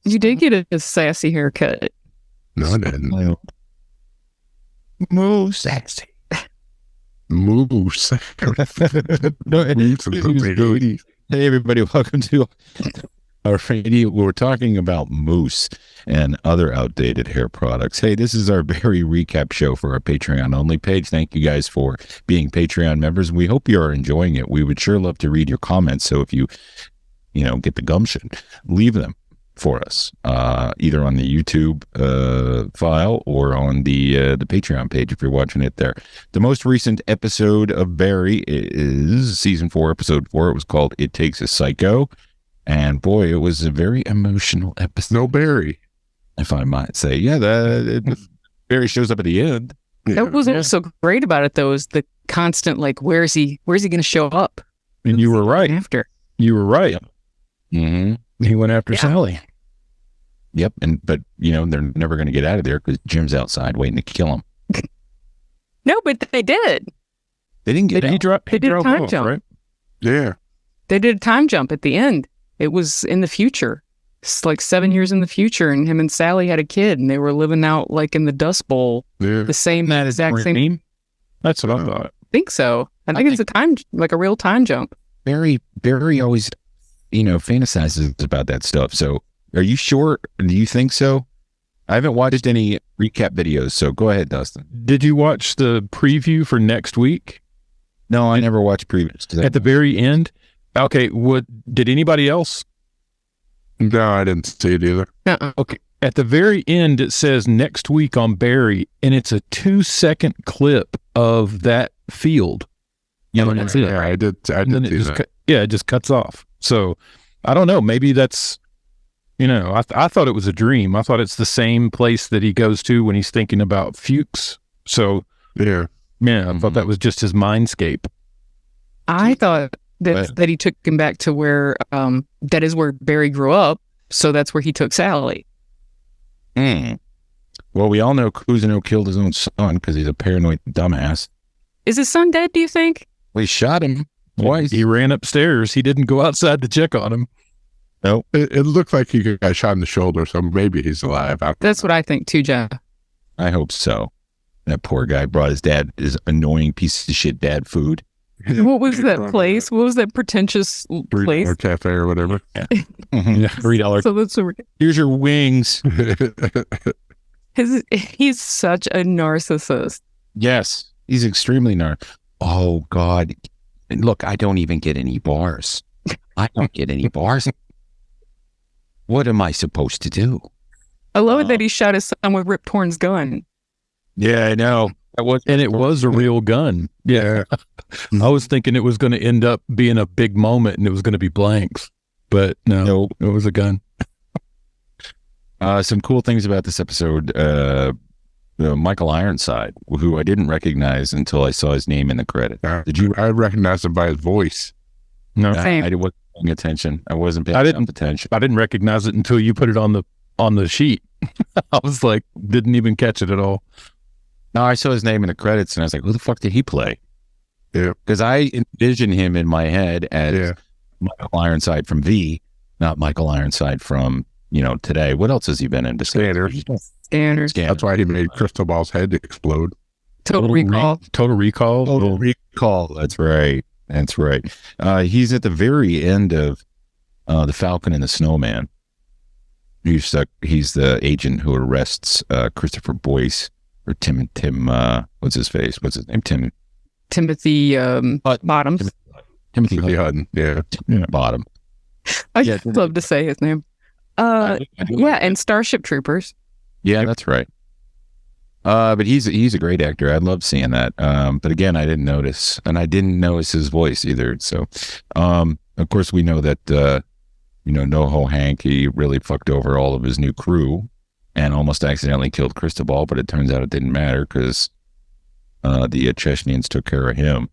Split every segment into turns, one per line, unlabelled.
You did get a sassy haircut.
No, I didn't.
Move sexy.
Moose.
Hey, everybody. Welcome to our radio. We're talking about mousse and other outdated hair products. Hey, this is our very recap show for our Patreon only page. Thank you guys for being Patreon members. We hope you are enjoying it. We would sure love to read your comments. So if you get the gumption, leave them for us, either on the YouTube file or on the Patreon page if you're watching it there. The most recent episode of Barry is season 4, episode 4. It was called It Takes a Psycho. And boy, it was a very emotional episode.
No Barry,
if I might say. Yeah, Barry shows up at the end.
Yeah.
That was so great about it, though, is the constant, like, where's he going to show up?
And you were right.
After.
You were right.
Mm-hmm.
He went after Sally.
Yep, but they're never going to get out of there because Jim's outside waiting to kill him.
No, but they did.
They didn't get out.
They did a time jump.
Right?
Yeah.
They did a time jump at the end. It was in the future. It's like 7 years in the future, and him and Sally had a kid, and they were living out like in the Dust Bowl.
Yeah.
The same exact same.
Dream? That's what I thought.
I think so. I think it's a real time jump.
Barry always, fantasizes about that stuff. So, are you sure? Do you think so? I haven't watched any recap videos, so go ahead, Dustin.
Did you watch the preview for next week?
No, I never watched previews.
At the very end? Okay, did anybody else?
No, I didn't see it either.
Okay, at the very end, it says next week on Barry, and it's a 2-second clip of that field.
Yeah,
I did see that.
It just cuts off. So, I don't know. Maybe that's, I thought it was a dream. I thought it's the same place that he goes to when he's thinking about Fuchs. So,
yeah,
I thought that was just his mindscape.
I thought that he took him back to where that is where Barry grew up, so that's where he took Sally.
Well, we all know Cousineau killed his own son because he's a paranoid dumbass.
Is his son dead, do you think?
Well, he shot him twice.
He ran upstairs. He didn't go outside to check on him.
Nope.
It looked like he got shot in the shoulder, so maybe he's alive.
That's what I think too, Jeff.
I hope so. That poor guy brought his annoying piece of shit dad food.
What was that place? What was that pretentious place?
$3 cafe or whatever.
Yeah. $3.
So that's
Here's your wings.
He's such a narcissist.
Yes, he's extremely Oh God! Look, I don't even get any bars. I don't get any bars. What am I supposed to do?
I love it that he shot his son with Rip Torn's gun.
Yeah, I know.
It was a real gun. Yeah. I was thinking it was going to end up being a big moment and it was going to be blanks. But no, it was a gun.
Some cool things about this episode. Michael Ironside, who I didn't recognize until I saw his name in the credit. Did you?
I recognized him by his voice.
No,
I wasn't paying attention. I wasn't paying attention.
I didn't recognize it until you put it on the sheet. I was like, didn't even catch it at all.
No, I saw his name in the credits, and I was like, who the fuck did he play?
Yeah.
Because I envision him in my head as Michael Ironside from V, not Michael Ironside from, today. What else has he been in?
Scanners.
Scanners.
That's why he made Crystal Ball's head explode.
Total Recall.
Total Recall.
Total Recall. That's right. He's at the very end of The Falcon and the Snowman. He's the agent who arrests Christopher Boyce. Or Tim, what's his face? What's his name?
Timothy Bottoms.
Timothy
Hutton. Yeah.
Bottom.
I love to say his name. And Starship Troopers.
Yeah, that's right. But he's a great actor. I love seeing that. But again, I didn't notice, and I didn't notice his voice either. So, of course, we know that NoHo Hank, he really fucked over all of his new crew. And almost accidentally killed Cristobal, but it turns out it didn't matter because the Chechnyans took care of him.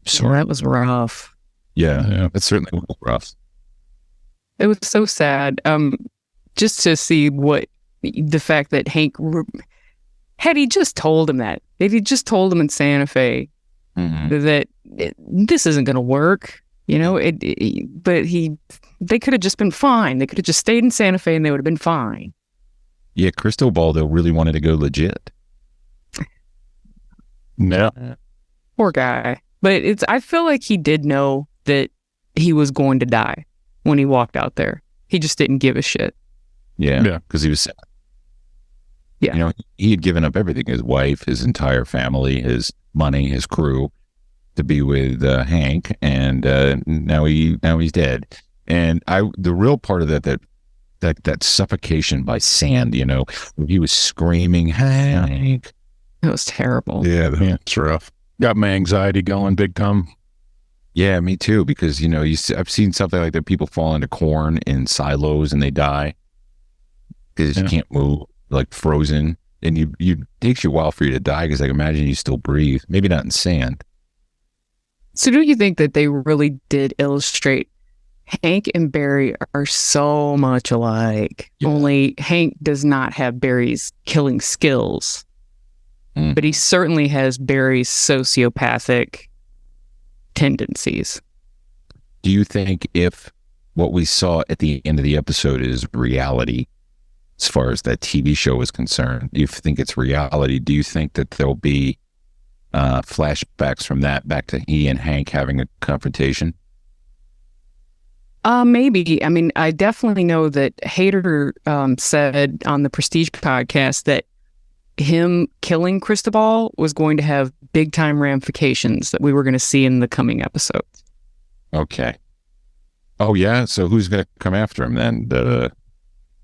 So that was rough.
Yeah, it certainly was rough.
It was so sad. Just to see the fact that Hank, had he just told him if he just told him in Santa Fe that this isn't going to work, You know, they could have just been fine. They could have just stayed in Santa Fe and they would have been fine.
Yeah, Cristobal, though, really wanted to go legit.
Yeah.
Poor guy. But I feel like he did know that he was going to die when he walked out there. He just didn't give a shit.
Yeah, because he was sad.
Yeah.
You know, he had given up everything, his wife, his entire family, his money, his crew, to be with Hank, and now he's dead. And the real part of that suffocation by sand, you know, where he was screaming, Hank.
It was terrible.
Yeah, that's rough.
Got my anxiety going big time.
Yeah, me too, because, you know, I've seen something like that. People fall into corn in silos and they die because you can't move, like frozen. And it takes you a while for you to die because I can imagine you still breathe. Maybe not in sand.
So do you think that they really did illustrate Hank and Barry are so much alike? Yeah. Only Hank does not have Barry's killing skills, but he certainly has Barry's sociopathic tendencies.
Do you think if what we saw at the end of the episode is reality, as far as that TV show is concerned, do you think it's reality? Do you think that there'll be flashbacks from that back to he and Hank having a confrontation?
Maybe. I mean, I definitely know that Hader said on the Prestige podcast that him killing Cristobal was going to have big time ramifications that we were going to see in the coming episodes.
Okay. Oh yeah. So who's going to come after him then?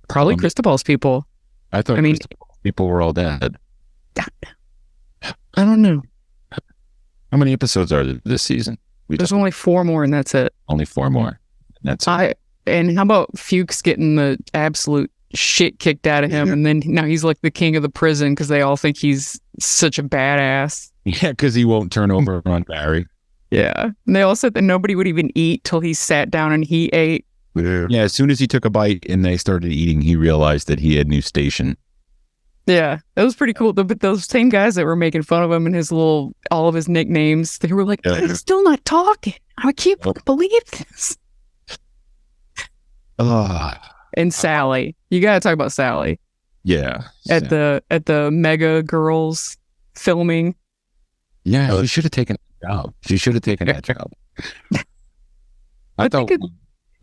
Probably Cristobal's people.
I thought Cristobal's people were all dead.
I don't know.
How many episodes are there this season?
There's only 4 more, and that's it.
Only 4 more. That's it.
And how about Fuchs getting the absolute shit kicked out of him, and then now he's like the king of the prison because they all think he's such a badass.
Yeah, because he won't turn over on Barry.
Yeah. And they all said that nobody would even eat till he sat down and he ate.
Yeah, as soon as he took a bite and they started eating, he realized that he had a new station.
Yeah, that was pretty cool. But those same guys that were making fun of him and all of his nicknames, they were like, he's still not talking. I can't believe this. And Sally. You got to talk about Sally.
Yeah.
At the Mega Girls filming.
Yeah, she should have taken that job. She should have taken that job.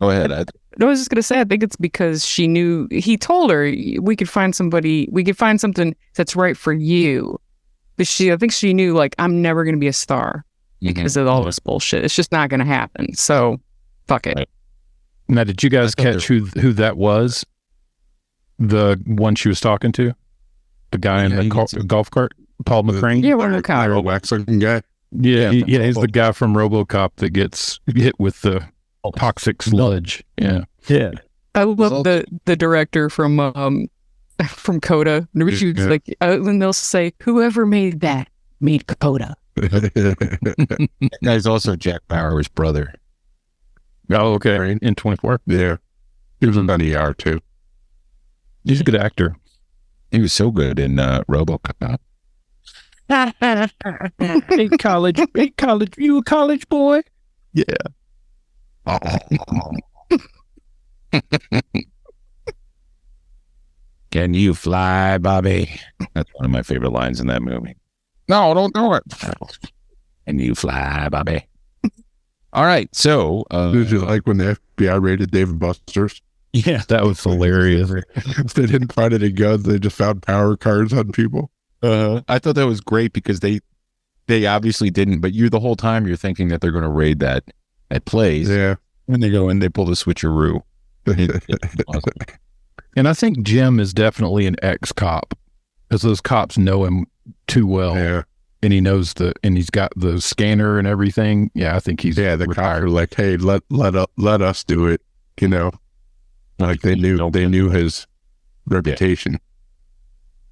Go ahead.
I was just going to say, I think it's because he told her we could find something that's right for you. But I think she knew, like, I'm never going to be a star because of all this bullshit. It's just not going to happen. So, fuck it.
Right.
Now, did you guys catch who that was? The one she was talking to? The guy in the golf cart? Paul McCrane?
Yeah, one of the cops.
Wax-looking guy.
Yeah, he's the guy from RoboCop that gets hit with the toxic sludge. Yeah.
I love the director from Coda. Which was like, and they'll say, "Whoever made that made Coda."
That guy's also Jack Bauer's brother.
Oh, okay. In 24.
Yeah, he was on ER too.
He's a good actor.
He was so good in RoboCop.
Hey, college. You a college boy?
Yeah. Can you fly, Bobby? That's one of my favorite lines in that movie.
No, don't do it.
Can you fly, Bobby? All right, so
did you like when the FBI raided Dave & Buster's?
Yeah, that was hilarious.
They didn't find any guns; they just found power cards on people.
I thought that was great because they obviously didn't, but the whole time you're thinking that they're going to raid that place.
Yeah.
When they go in, they pull the switcheroo.
Awesome. And I think Jim is definitely an ex-cop because those cops know him too well.
Yeah.
And he knows and he's got the scanner and everything. Yeah, I think he's
the cops are like, hey, let us do it. You know, like they knew his reputation.
Yeah.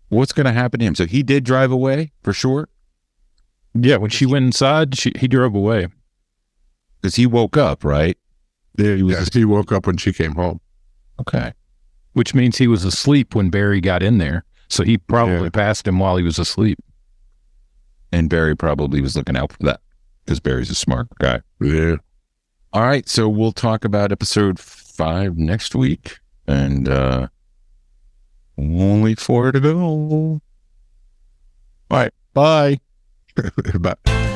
What's going to happen to him? So he did drive away for sure.
Yeah, when she went inside, he drove away
because he woke up, right?
Yeah, he woke up when she came home.
Okay,
which means he was asleep when Barry got in there. So he probably passed him while he was asleep.
And Barry probably was looking out for that because Barry's a smart guy.
Yeah.
All right, so we'll talk about episode 5 next week, and only 4 to go. All right, bye.
Bye.